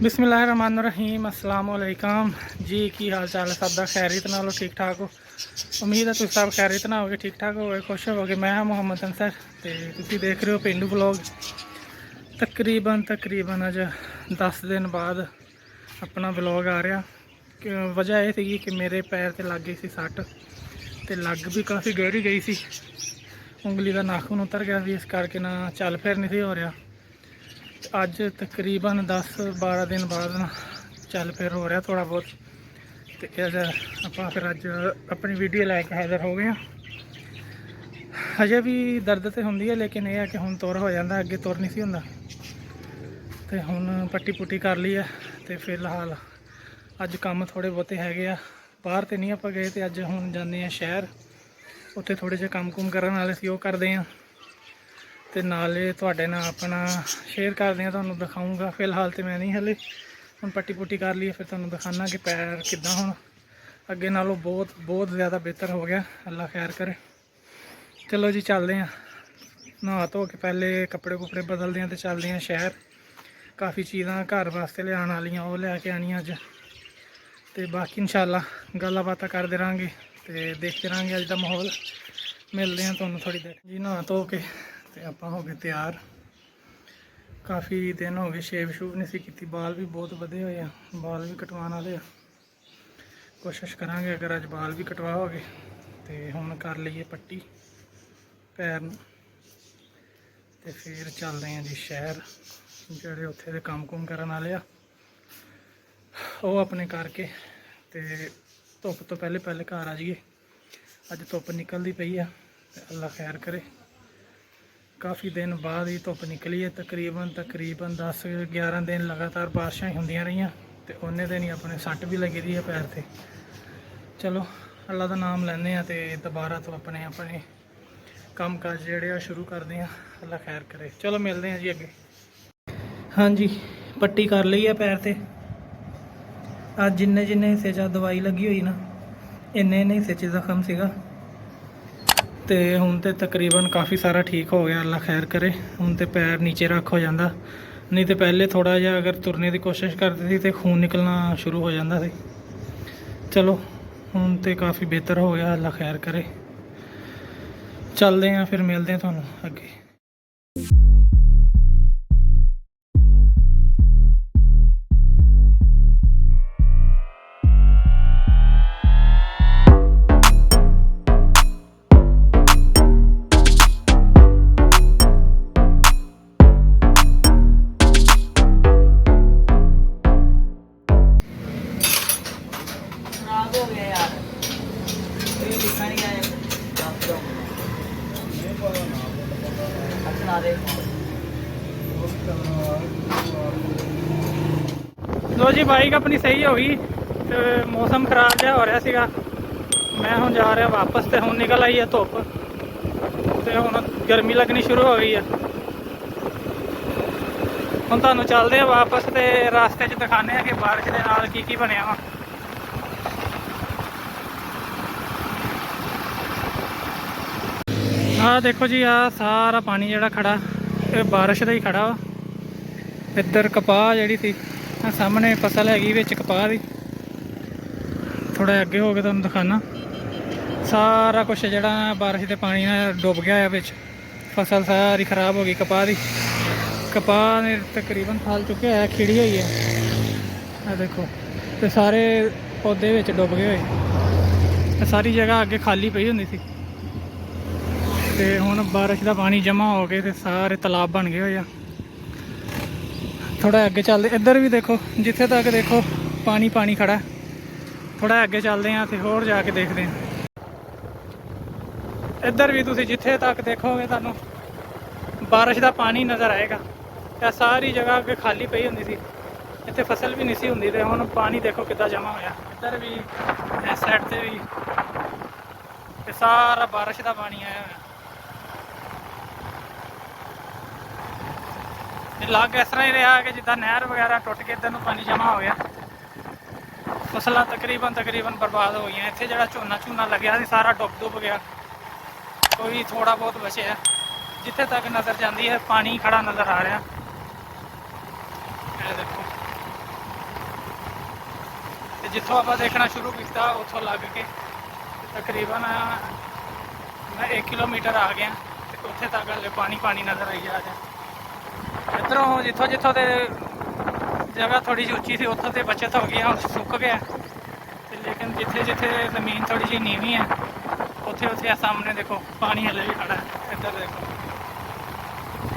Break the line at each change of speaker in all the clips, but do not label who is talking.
बिस्मिल्लाहिर्रहमानिर्रहीम अस्सलाम वालेकुम जी। की हाल चाल है सब दा? खैरियत नालो ठीक ठाक हो? उम्मीद है तुम सब खैरियत ना होगे, ठीक ठाक होगे, खुश होगे। मैं मोहम्मद अंसर तो तुम देख रहे हो पेंडू ब्लॉग। तकरीबन अज 10 दिन बाद अपना ब्लॉग आ रहा। वजह यह थी कि मेरे पैर ते लग गई सी सट, तो लग भी काफ़ी गहरी गई सी, उंगली का नाखून उतर गया भी, इस करके ना चल फिर नहीं हो रहा। अज तकरीबन 10-12 दिन बाद ना चल फिर हो रहा थोड़ा बहुत। तो अज आप फिर अज अपनी वीडियो लैके हाजिर हो गए हैं। अजे भी दर्द तो होंगी है, लेकिन यह है कि हुण तुर हो जाता, अगे तुर नहीं सी हुंदा। तो हुण पट्टी पुट्टी कर ली है। तो फिलहाल अज काम थोड़े बहुते हैगे आ, बाहर तो नहीं आप गए। तो अज हुण जाने शहर, उत्थे थोड़े जे काम कुम करन वाले सी, वो करते हैं। तो नाले तुहाडे नाल अपना शेयर करते हैं, तुहानूं दिखाऊँगा। फिलहाल तो मैं नहीं हले, हुण पट्टी पुट्टी कर ली, फिर तुहानूं दिखाना कि पैर किद्दां हुण अगे नालों बहुत बहुत ज़्यादा बेहतर हो गया। अल्लाह खैर करे। चलो जी चलते हैं, नहा धो के पहले कपड़े कुपड़े बदलते हैं तो चलते हैं शहर। काफ़ी चीज़ां घर वास्ते लियाण वालियां वो लैके आनियां अज। तो बाकी इंशाअल्लाह गल्लां बातां करते रहेंगे, तो देखते रहेंगे अज का माहौल। मिलते हैं तुहानूं थोड़ी देर जी। नहा धो के तो आप हो गए तैयार। काफ़ी दिन हो गए शेव शूव नहीं सी की, बाल भी बहुत वधे हुए हैं, बाल भी कटवाने वाले। कोशिश करांगे अगर अज बाल भी कटवा हो गए तो हुण कर लीए पट्टी पैर नूं, तो फिर चलते हैं जी शहर। जोड़े उत्थे दे काम कुम करन वाले आ वो अपने करके, तो धुप तो पहले पहले घर आ जाइए। अज धुप निकलती पई है, तो अल्लाह खैर करे। काफ़ी दिन बाद ही धुप निकली है, तकरीबन 10-11 दिन लगातार बारिशां होंदियां रही, तो उन्ने दिन ही अपने सट भी लगी दी है पैर से। चलो अल्लाह का नाम लैंदे हैं, तो दोबारा तो अपने अपने काम काज जोड़े शुरू करते हैं। अल्लाह खैर करे। चलो मिलते हैं जी अगे। हाँ जी, पट्टी कर ली है पैर से। अज जिन्ने जिन्ने हिस्से च दवाई लगी हुई ना, इन्ने इन्ने हिस्से च जख्म सीगा। तो हुण तो तकरीबन काफ़ी सारा ठीक हो गया, अल्लाह खैर करे। हुण तो पैर नीचे रख हो जाता, नहीं तो पहले थोड़ा जिहा अगर तुरने की कोशिश करती थी तो खून निकलना शुरू हो जाता सी। चलो हुण तो काफ़ी बेहतर हो गया, अल्लाह खैर करे। चलते हैं फिर मिलते हैं तुहानूं अगे। लो जी बाइक अपनी सही हो गई, तो मौसम खराब जहा हो रहा सीगा। मैं हुण जा रहा वापस, तो हुण निकल आई है धुप, तो हुण गर्मी लगनी शुरू हो गई है। हुण तुहानूं चलदे हैं वापस, तो रास्ते च दिखाने कि बारिश के नाल की बनया वा। देखो जी, आ सारा पानी जिहड़ा खड़ा ये बारिश का ही खड़ा वा। इधर कपाह जिहड़ी थी सामने फसल हैगी विच कपाह दी, थोड़ा अगे हो के तुहानूं दिखाना। सारा कुछ जिहड़ा बारिश के पानी नाल डुब गया है विच, फसल सारी खराब हो गई कपाह दी। कपाह ने तकरीबन फल चुके है, खिड़ी हुई है। देखो तो सारे पौधे विच डुब गए हुए, सारी जगह अगे खाली पई हुंदी सी, तो हुण बारिश का पानी जमा हो गए तो सारे तालाब बन गए हुए आ। थोड़ा अगे चलते, इधर भी देखो जिथे तक देखो पानी पानी खड़ा है। थोड़ा अगे चलते हैं तो होर जाके देखते हैं। इधर भी तुम जिथे तक देखोगे तुहानूं बारिश का पानी नज़र आएगा। यह सारी जगह अगे खाली पई हुंदी सी, इत्थे फसल भी नहीं सी हुंदी, तो हुण पानी देखो कितना जमा होया। इधर भी इस साइड से भी ते सारा बारिश का पानी आया हुआ। लग इस तरह ही रहा कि जिदा नहर वगैरह टुट के इधर पानी जमा हो गया। फसल तकरीबन बर्बाद हो गई। इतने जो झोना लग्या सारा डुब गया, कोई थोड़ा बहुत बचे। जिथे तक नज़र जाती है पानी खड़ा नज़र आ रहा है। देखो जितों आप देखना शुरू किया उतों लग के तकरीबन मैं 1 किलोमीटर आ गया, तो उत्थे तक हले पानी पानी नज़र आई जा रहा। इधरों जितों जितों तो जगह थोड़ी जी उच्ची थी उतों तो बचत हो गया, सुक गया। लेकिन जिथे जिथे ज़मीन थोड़ी जी नीवी है उत्थे उत्थे सामने देखो पानी हले भी खड़ा है। इधर देखो,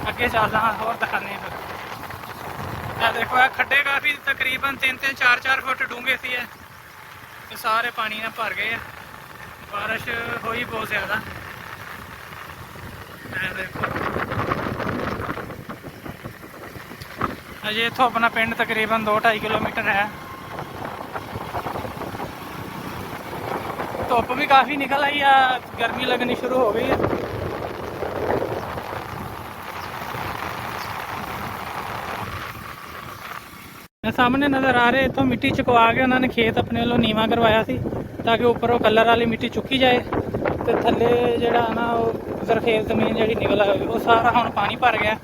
अगे चलना होर दिखाने। फिर देखो यह खड्डे काफ़ी तकरीबन 3-4 फुट डूंगे सी, तो सारे पानी में भर गए। बारिश हुई बहुत ज़्यादा। देखो अजे इतों अपना पिंड तकरीबन 2-2.5 किलोमीटर है। धुप भी काफ़ी निकल आई है, गर्मी लगनी शुरू हो गई है। सामने नज़र आ रहे इतों मिट्टी चुकवा के उन्होंने खेत अपने वालों नीवा करवाया सी, ताकि उपर वो कलर वाली मिट्टी चुकी जाए, तो थले जरा ना जरखेज जमीन जी निकल आएगी। वो सारा हम पानी भर गया,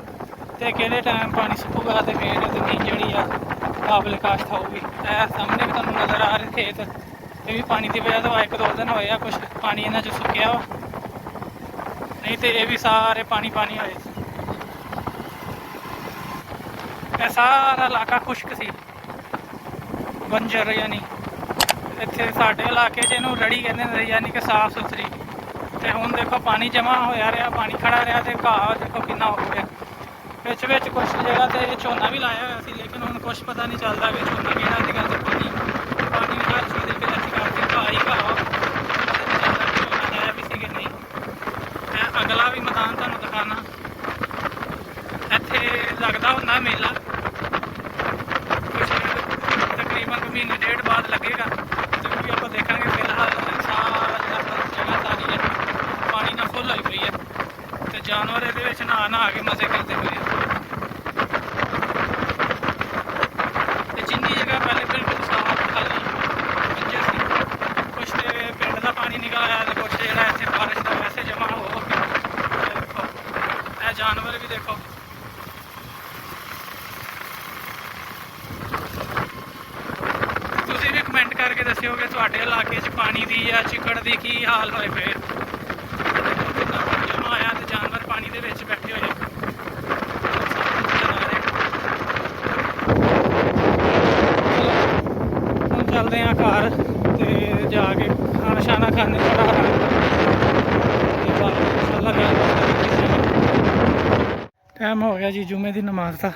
तो कि टाइम पानी सुकूगा तो फिर जमीन जी काबिल काश्त होगी। सामने भी तुहानूं नज़र आ रहे खेत, ये भी पानी की वजह तो 1-2 दिन होए कुछ पानी इन्हां च सुक्या वा, नहीं तो ये भी सारे पानी पानी होए। सारा इलाका खुश्क सी, बंजर, यानी इत्थे साडे इलाके च इहनूं रड़ी कहंदे ने, यानी कि साफ सुथरी। तो हुण देखो पानी जमा होया रहा, पानी खड़ा रहा, तो घाह देखो कितना हो गया। विच विच कुछ जगह तो झोना भी लाया होया सी, लेकिन हुण कुछ पता नहीं चलता कि झोना किहड़ा सीगा ते पानी हर चीज़ के अच्छी करके घाह ही घाह झोना लाया भी सी कि नहीं। मैं अगला भी मैदान तुहानूं दिखाना, इत्थे लगदा हुंदा मेला, तकरीबन महीने 1.5 बाद लगेगा, तो भी आप देखा। फिलहाल सारा जगह सारी है पानी ना फुल हुई पई है, तो जानवर ये नहा नहा के मजे करते हुए। जिन्नी जगह पहले बिल्कुल साफ खाली बंजर सी, कुछ तो पिंड का पानी निकल आया, तो कुछ जो इतने बारिश का वैसे जमा हो। देखो यह जानवर भी देखो, तुसीं भी कमेंट करके दस्सिओ कि तुहाडे इलाके च पानी की या चिकड़ की की हाल होए पे। कितना पानी जमा आया, तो जानवर पानी के विच बैठे हुए। हम चलते हैं घर, तो जाके खाना शाना खाने टाइम हो गया जी जुमे की नमाज का।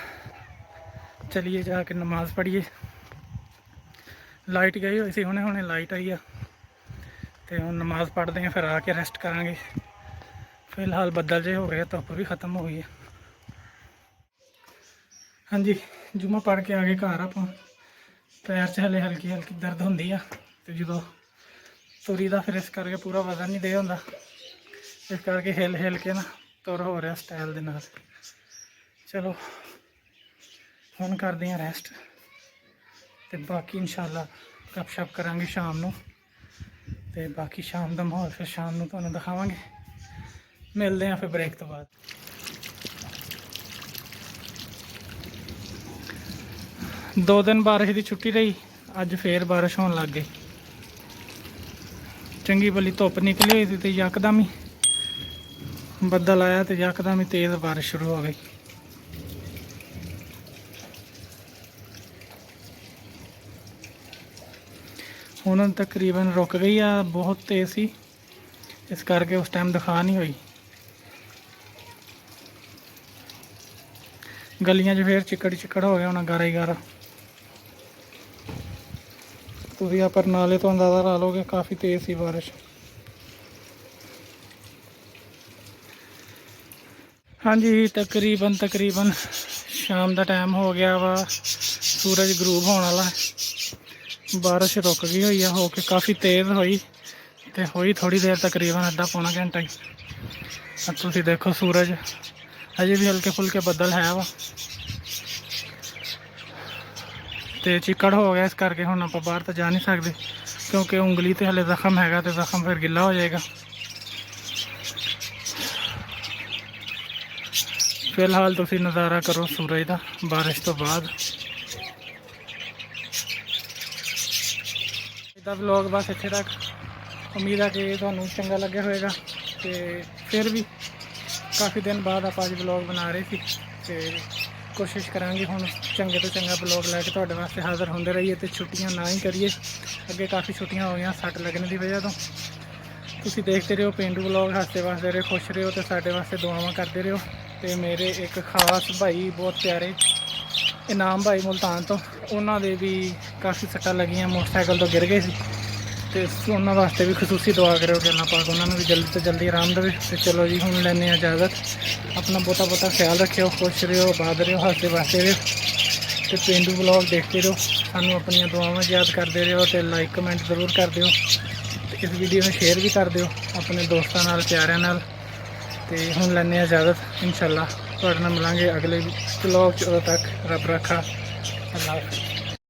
चलिए जाके नमाज पढ़िए। लाइट गई हुई सी, हुणे हुणे लाइट आई है, तो हम नमाज पढ़ते हैं, फिर आके रेस्ट करांगे। फिलहाल बदल जे हो गए, धुप भी खत्म हो गई है। हाँ जी, जुम्मा पढ़ के आ गए घर। आप पैर च हले हल्की हल्की दर्द होंदी आ, तो जो तुरी का फिर इस करके पूरा वजन नहीं दे होंदा, इस करके हिल हिल के ना तुर हो रहा स्टाइल दे नाल। चलो हुण करते हैं रेस्ट, तो बाकी इंशाल्लाह गपशप करांगे शाम नूं, तो बाकी शाम का माहौल फिर शाम नूं तुहानूं दिखावांगे। मिलते हैं फिर ब्रेक तो बाद। 2 दिन बारिश की छुट्टी रही, अज फिर बारिश होने लग गई। चंगी भली धुप निकली हुई थी, तो यकदम ही बदल आया, तो यकदम ही तेज़ बारिश शुरू हो गई। हुण तकरीबन रुक गई आ, बहुत तेज़ सी, इस करके उस टाइम दिखा नहीं हुई। गलियां फिर चिकड़ चिकड़ हो गया होना, गारा ही गारा। तुसीं आप नाले तो अंदाज़ा ला लोगे, काफ़ी तेज़ सी बारिश। हाँ जी, तकरीबन शाम का टाइम हो गया वा, सूरज गरूब होने वाला है। बारिश रुक गई हुई है, हो के काफ़ी तेज़ हुई, तो हुई थोड़ी देर, तकरीबन अद्धा पौना घंटा ही। अब तुसीं देखो सूरज अजे भी हल्के फुल्के बदल है वा, तो चिकड़ हो गया, इस करके हुण आपां बाहर तो जा नहीं सकते, क्योंकि उंगली तो हले जख्म हैगा, तो जख्म फिर गिला हो जाएगा। फिलहाल तुसीं नज़ारा करो सूरज का बारिश तो बाद। ਦਾ ਵਲੌਗ ਬਸ ਇੱਥੇ ਤੱਕ। ਉਮੀਦ ਆ ਕਿ ਤੁਹਾਨੂੰ ਚੰਗਾ ਲੱਗਿਆ ਹੋਵੇਗਾ। ਤੇ ਫਿਰ ਵੀ ਕਾਫੀ ਦਿਨ ਬਾਅਦ ਆਪਾਂ ਅੱਜ ਵਲੌਗ ਬਣਾ ਰਹੇ ਸੀ ਤੇ ਕੋਸ਼ਿਸ਼ ਕਰਾਂਗੇ ਹੁਣ ਚੰਗੇ ਤੋਂ ਚੰਗਾ ਵਲੌਗ ਲੈ ਕੇ ਤੁਹਾਡੇ ਵਾਸਤੇ ਹਾਜ਼ਰ ਹੁੰਦੇ ਰਹੀਏ ਤੇ ਛੁੱਟੀਆਂ ਨਾ ਹੀ ਕਰੀਏ। ਅੱਗੇ ਕਾਫੀ ਛੁੱਟੀਆਂ ਹੋ ਗਈਆਂ ਸੱਟ ਲੱਗਣ ਦੀ ਵਜ੍ਹਾ ਤੋਂ। ਤੁਸੀਂ ਦੇਖਦੇ ਰਹੋ ਪੇਂਡੂ ਵਲੌਗ, ਹੱਸਦੇ ਵਸਦੇ ਰਹੋ, ਖੁਸ਼ ਰਹੋ ਤੇ ਸਾਡੇ ਵਾਸਤੇ ਦੁਆਵਾਂ ਕਰਦੇ ਰਹੋ। ਤੇ ਮੇਰੇ ਇੱਕ ਖਾਸ ਭਾਈ ਬਹੁਤ ਪਿਆਰੇ ਇਨਾਮ ਭਾਈ ਮੁਲਤਾਨ ਤੋਂ, ਉਹਨਾਂ ਦੇ ਵੀ ਕਾਫੀ ਸੱਟਾਂ ਲੱਗੀਆਂ, ਮੋਟਰਸਾਈਕਲ ਤੋਂ ਗਿਰ ਗਏ ਸੀ ਤੇ ਉਹਨਾਂ ਵਾਸਤੇ ਵੀ ਖਸੂਸੀ ਦੁਆ ਕਰਿਓ ਕਿ ਅੱਲਾਹ ਪਾਕ ਉਹਨਾਂ ਨੂੰ ਵੀ ਜਲਦੀ ਤੋਂ ਜਲਦੀ ਆਰਾਮ ਦੇਵੇ। ਤੇ ਚਲੋ ਜੀ ਹੁਣ ਲੈਂਦੇ ਹਾਂ ਇਜਾਜ਼ਤ। ਆਪਣਾ ਬਹੁਤਾ ਖਿਆਲ ਰੱਖਿਓ, ਖੁਸ਼ ਰਹੋ, ਆਬਾਦ ਰਹੋ, ਹੱਸਦੇ ਵਸਦੇ ਰਹੋ ਤੇ ਪੇਂਡੂ ਵਲੌਗ ਦੇਖਦੇ ਰਹੋ। ਸਾਨੂੰ ਆਪਣੀਆਂ ਦੁਆਵਾਂ ਯਾਦ ਕਰਦੇ ਰਹੋ ਤੇ ਲਾਈਕ ਕਮੈਂਟ ਜ਼ਰੂਰ ਕਰ ਦਿਓ ਤੇ ਇਸ ਵੀਡੀਓ ਨੂੰ ਸ਼ੇਅਰ ਵੀ ਕਰ ਦਿਓ ਆਪਣੇ ਦੋਸਤਾਂ ਨਾਲ, ਪਿਆਰਿਆਂ ਨਾਲ। ਤੇ ਹੁਣ ਲੈਂਦੇ ਹਾਂ ਇਜਾਜ਼ਤ। ਇਨਸ਼ਾਅੱਲਾ ਤੁਹਾਡੇ ਨਾਲ ਮਿਲਾਂਗੇ ਅਗਲੇ ਵਲੌਗ 'ਚ। ਉਦੋਂ ਤੱਕ ਰੱਬ ਰੱਖਾ। ਅੱਲਾਹ ਹਾਫਿਜ਼।